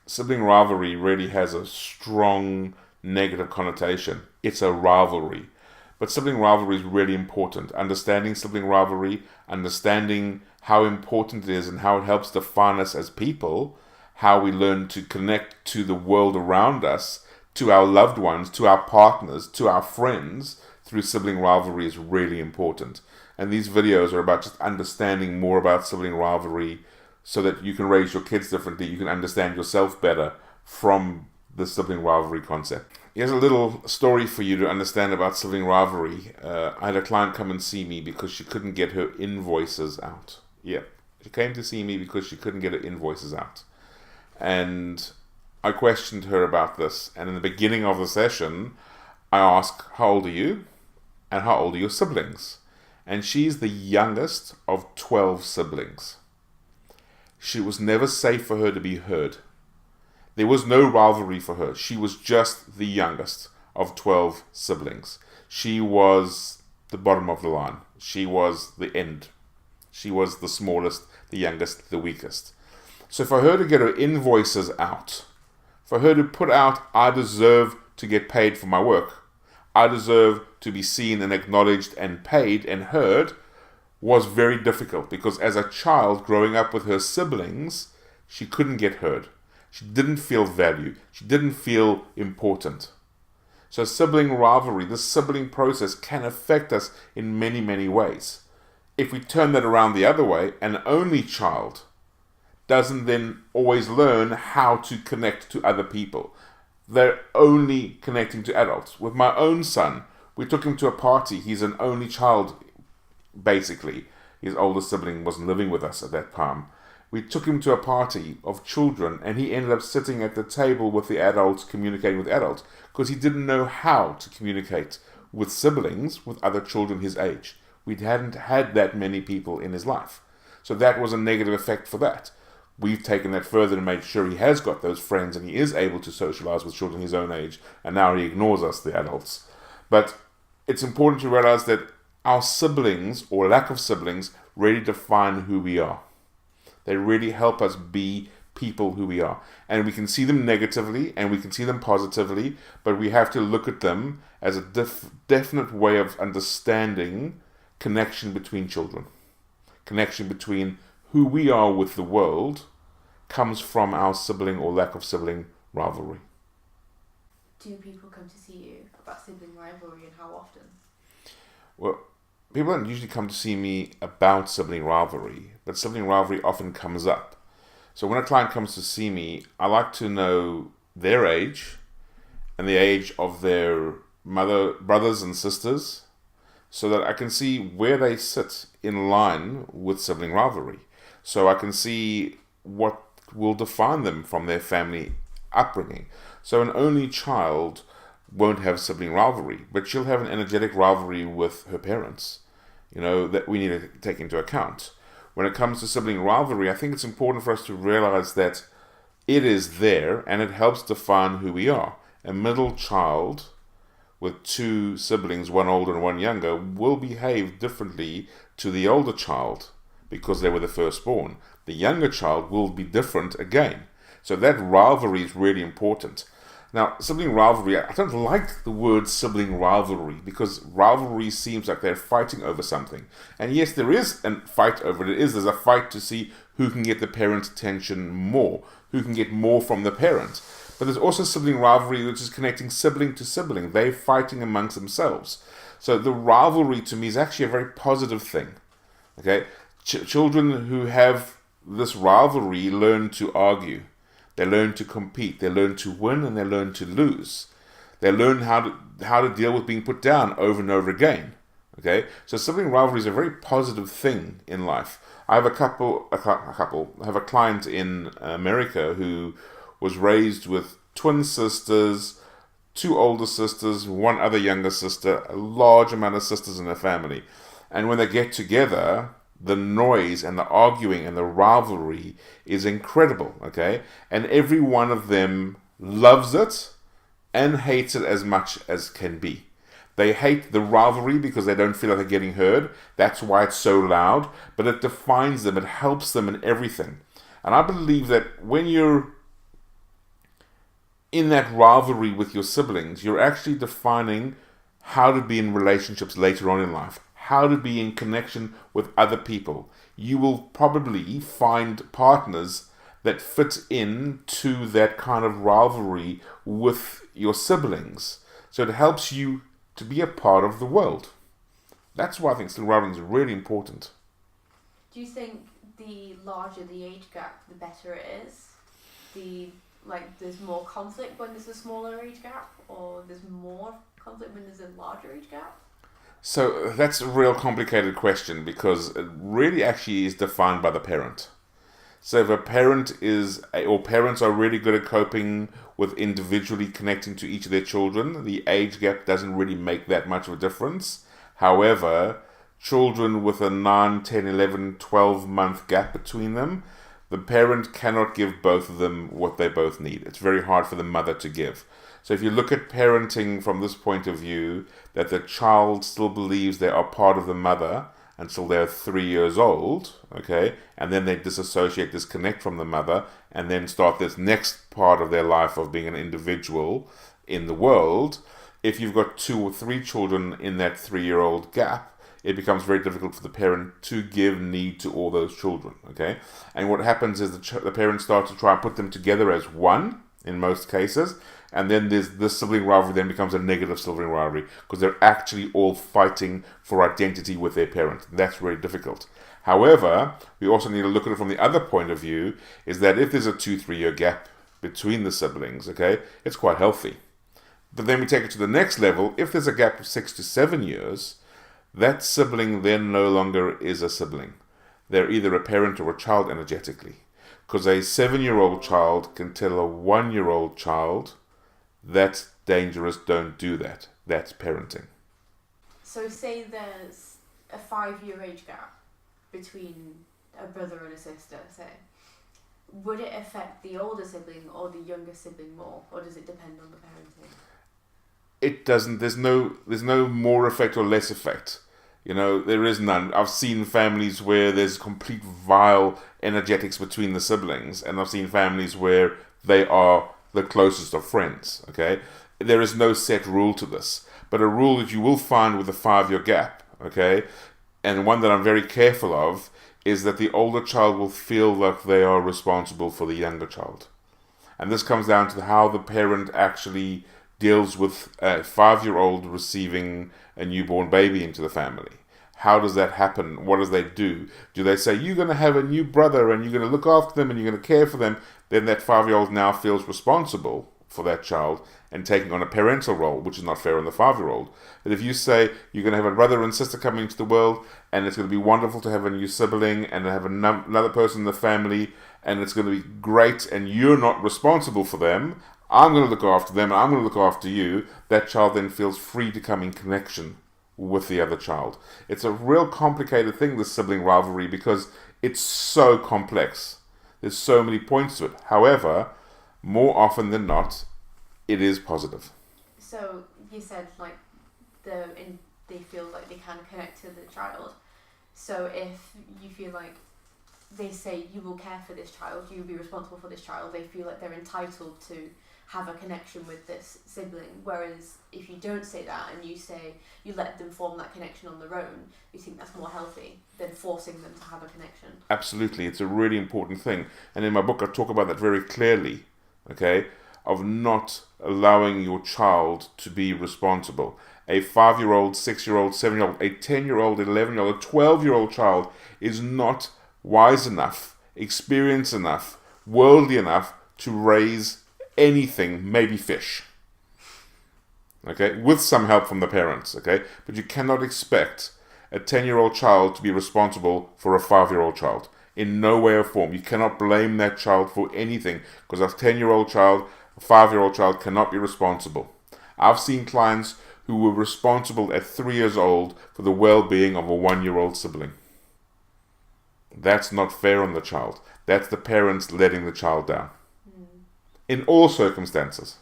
sibling rivalry really has a strong negative connotation. It's a rivalry. But sibling rivalry is really important. Understanding sibling rivalry, understanding how important it is and how it helps define us as people, how we learn to connect to the world around us, to our loved ones, to our partners, to our friends through sibling rivalry is really important. And these videos are about just understanding more about sibling rivalry so that you can raise your kids differently, you can understand yourself better from the sibling rivalry concept. Here's a little story for you to understand about sibling rivalry. I had a client come and see me because she couldn't get her invoices out. Yeah, she came to see me because she couldn't get her invoices out. And I questioned her about this. And in the beginning of the session, I asked, how old are you? And how old are your siblings? And she's the youngest of 12 siblings. It was never safe for her to be heard. There was no rivalry for her. She was just the youngest of 12 siblings. She was the bottom of the line. She was the end. She was the smallest, the youngest, the weakest. So for her to get her invoices out, for her to put out, I deserve to get paid for my work, I deserve to be seen and acknowledged and paid and heard, was very difficult because as a child growing up with her siblings, she couldn't get heard. She didn't feel valued. She didn't feel important. So sibling rivalry, this sibling process can affect us in many, many ways. If we turn that around the other way, an only child doesn't then always learn how to connect to other people. They're only connecting to adults. With my own son, we took him to a party. He's an only child, basically. His older sibling wasn't living with us at that time. We took him to a party of children and he ended up sitting at the table with the adults, communicating with adults, because he didn't know how to communicate with siblings, with other children his age. We hadn't had that many people in his life. So that was a negative effect for that. We've taken that further and made sure he has got those friends and he is able to socialize with children his own age, and now he ignores us, the adults. But it's important to realize that our siblings, or lack of siblings, really define who we are. They really help us be people who we are. And we can see them negatively and we can see them positively, but we have to look at them as a definite way of understanding connection between children. Connection between who we are with the world comes from our sibling or lack of sibling rivalry. Do people come to see you about sibling rivalry, and how often? Well, people don't usually come to see me about sibling rivalry, but sibling rivalry often comes up. So when a client comes to see me, I like to know their age and the age of their brothers and sisters, so that I can see where they sit in line with sibling rivalry. So I can see what will define them from their family upbringing. So an only child won't have sibling rivalry, but she'll have an energetic rivalry with her parents, that we need to take into account. When it comes to sibling rivalry, I think it's important for us to realize that it is there and it helps define who we are. A middle child with two siblings, one older and one younger, will behave differently to the older child because they were the firstborn. The younger child will be different again. So that rivalry is really important. Now, sibling rivalry, I don't like the word sibling rivalry because rivalry seems like they're fighting over something. And yes, there is a fight over it. There's a fight to see who can get the parent's attention more, who can get more from the parent. But there's also sibling rivalry, which is connecting sibling to sibling. They're fighting amongst themselves. So the rivalry to me is actually a very positive thing. Okay, children who have this rivalry learn to argue. They learn to compete. They learn to win and they learn to lose. They learn how to deal with being put down over and over again. Okay, so sibling rivalry is a very positive thing in life. I have I have a client in America who was raised with twin sisters, two older sisters, one other younger sister, a large amount of sisters in their family. And when they get together, the noise and the arguing and the rivalry is incredible, okay? And every one of them loves it and hates it as much as can be. They hate the rivalry because they don't feel like they're getting heard. That's why it's so loud, but it defines them, it helps them in everything. And I believe that when you're in that rivalry with your siblings, you're actually defining how to be in relationships later on in life, how to be in connection with other people. You will probably find partners that fit into that kind of rivalry with your siblings. So it helps you to be a part of the world. That's why I think sibling rivalry is really important. Do you think the larger the age gap, the better it is? There's more conflict when there's a smaller age gap, or there's more conflict when there's a larger age gap? So that's a real complicated question, because it really actually is defined by the parent. So if a parent or parents are really good at coping with individually connecting to each of their children, the age gap doesn't really make that much of a difference. However, children with a 9, 10, 11, 12-month gap between them, the parent cannot give both of them what they both need. It's very hard for the mother to give. So if you look at parenting from this point of view, that the child still believes they are part of the mother until they're 3 years old, okay, and then they disconnect from the mother, and then start this next part of their life of being an individual in the world. If you've got 2 or 3 children in that 3-year-old gap, it becomes very difficult for the parent to give need to all those children, okay? And what happens is the parents start to try and put them together as one, in most cases, and then this sibling rivalry then becomes a negative sibling rivalry, because they're actually all fighting for identity with their parent. That's really difficult. However, we also need to look at it from the other point of view, is that if there's a 2-3 year gap between the siblings, okay, it's quite healthy. But then we take it to the next level. If there's a gap of 6 to 7 years, that sibling then no longer is a sibling. They're either a parent or a child energetically. Because a 7-year-old child can tell a 1-year-old child, that's dangerous, don't do that. That's parenting. So say there's a 5-year age gap between a brother and a sister, say. Would it affect the older sibling or the younger sibling more? Or does it depend on the parenting? It doesn't. There's no more effect or less effect. There is none. I've seen families where there's complete vile energetics between the siblings, and I've seen families where they are the closest of friends, okay? There is no set rule to this, but a rule that you will find with a 5-year gap, okay, and one that I'm very careful of, is that the older child will feel like they are responsible for the younger child. And this comes down to how the parent actually deals with a 5-year-old receiving a newborn baby into the family. How does that happen? What does they do? Do they say, you're going to have a new brother and you're going to look after them and you're going to care for them? Then that 5-year-old now feels responsible for that child and taking on a parental role, which is not fair on the 5-year-old. But if you say you're going to have a brother and sister coming into the world, and it's going to be wonderful to have a new sibling and have another person in the family, and it's going to be great, and you're not responsible for them, I'm going to look after them, and I'm going to look after you, that child then feels free to come in connection with the other child. It's a real complicated thing, this sibling rivalry, because it's so complex. There's so many points to it. However, more often than not, it is positive. So you said they feel like they can connect to the child. So if you feel like they say you will care for this child, you will be responsible for this child, they feel like they're entitled to have a connection with this sibling. Whereas if you don't say that and you say you let them form that connection on their own, you think that's more healthy than forcing them to have a connection. Absolutely, it's a really important thing. And in my book I talk about that very clearly, okay, of not allowing your child to be responsible. A 5-year-old, 6-year-old, 7-year-old, a 10-year-old, 11-year-old, a 12-year-old child is not wise enough, experienced enough, worldly enough to raise anything, maybe fish, okay, with some help from the parents, okay, but you cannot expect a 10-year-old child to be responsible for a 5-year-old child in no way or form. You cannot blame that child for anything, because a 10-year-old child, a 5-year-old child cannot be responsible. I've seen clients who were responsible at 3 years old for the well-being of a 1-year-old sibling. That's not fair on the child. That's the parents letting the child down. In all circumstances.